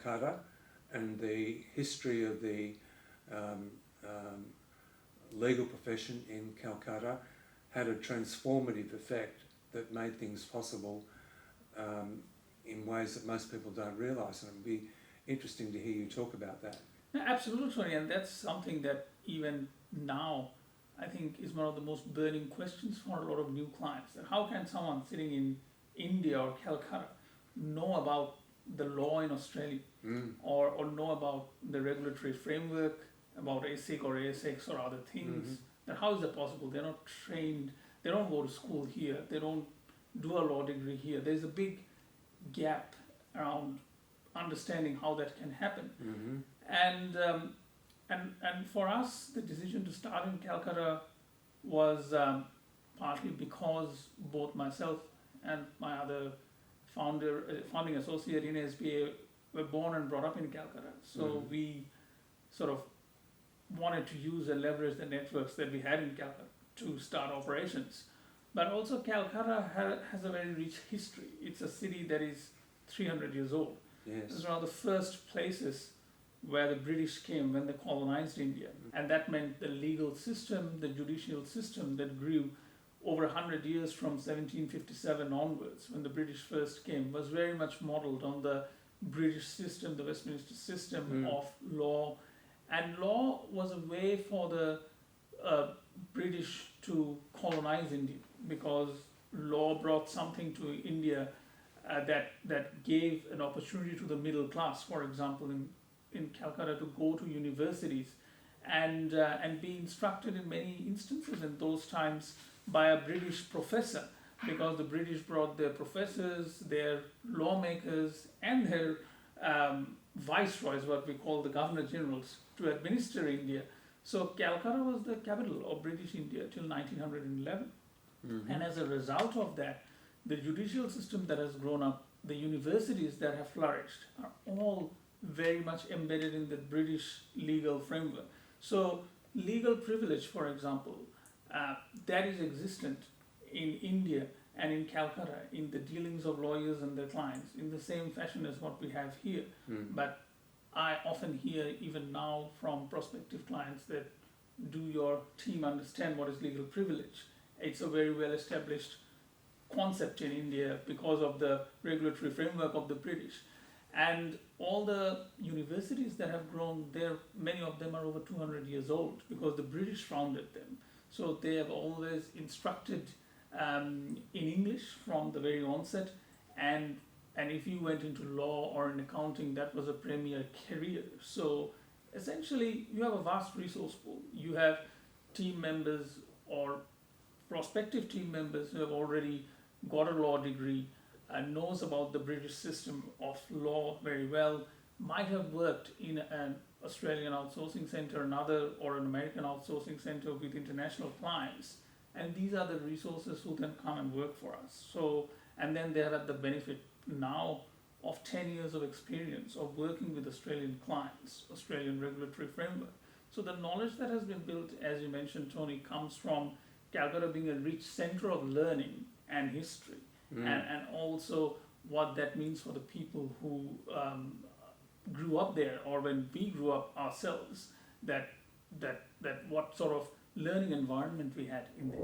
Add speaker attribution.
Speaker 1: Calcutta, and the history of the um, legal profession in Calcutta had a transformative effect that made things possible in ways that most people don't realise, and it would be interesting to hear you talk about that.
Speaker 2: Yeah, absolutely, and that's something that even now I think is one of the most burning questions for a lot of new clients. That how can someone sitting in India or Calcutta know about the law in Australia, or know about the regulatory framework, about ASIC or ASX or other things? That how is that possible? They're not trained, they don't go to school here, they don't do a law degree here. There's a big gap around understanding how that can happen. And for us, the decision to start in Calcutta was partly because both myself and my other founding associate in SBA were born and brought up in Calcutta. So we sort of wanted to use and leverage the networks that we had in Calcutta to start operations. But also Calcutta has a very rich history. It's a city that is 300 years old.
Speaker 1: Yes.
Speaker 2: It's one of the first places where the British came when they colonized India. And that meant the legal system, the judicial system that grew over 100 years from 1757 onwards, when the British first came, was very much modeled on the British system, the Westminster system of law. And law was a way for the British to colonize India, because law brought something to India that gave an opportunity to the middle class, for example, in Calcutta, to go to universities and be instructed in many instances in those times by a British professor, because the British brought their professors, their lawmakers, and their viceroys, what we call the governor generals, to administer India. So Calcutta was the capital of British India till 1911. And as a result of that, the judicial system that has grown up, the universities that have flourished, are all very much embedded in the British legal framework. So legal privilege, for example, that is existent in India and in Calcutta in the dealings of lawyers and their clients in the same fashion as what we have here. But I often hear even now from prospective clients that, do your team understand what is legal privilege? It's a very well established concept in India because of the regulatory framework of the British. And all the universities that have grown there, many of them are over 200 years old because the British founded them. So they have always instructed in English from the very onset, and if you went into law or in accounting, that was a premier career. So essentially, you have a vast resource pool. You have team members or prospective team members who have already got a law degree and knows about the British system of law very well, might have worked in an Australian outsourcing center, or an American outsourcing center with international clients. And these are the resources who then come and work for us. So, and then they have the benefit now of 10 years of experience of working with Australian clients, Australian regulatory framework. So the knowledge that has been built, as you mentioned, Tony, comes from Calcutta being a rich center of learning and history, and also what that means for the people who grew up there, or when we grew up ourselves, that what sort of learning environment we had in there.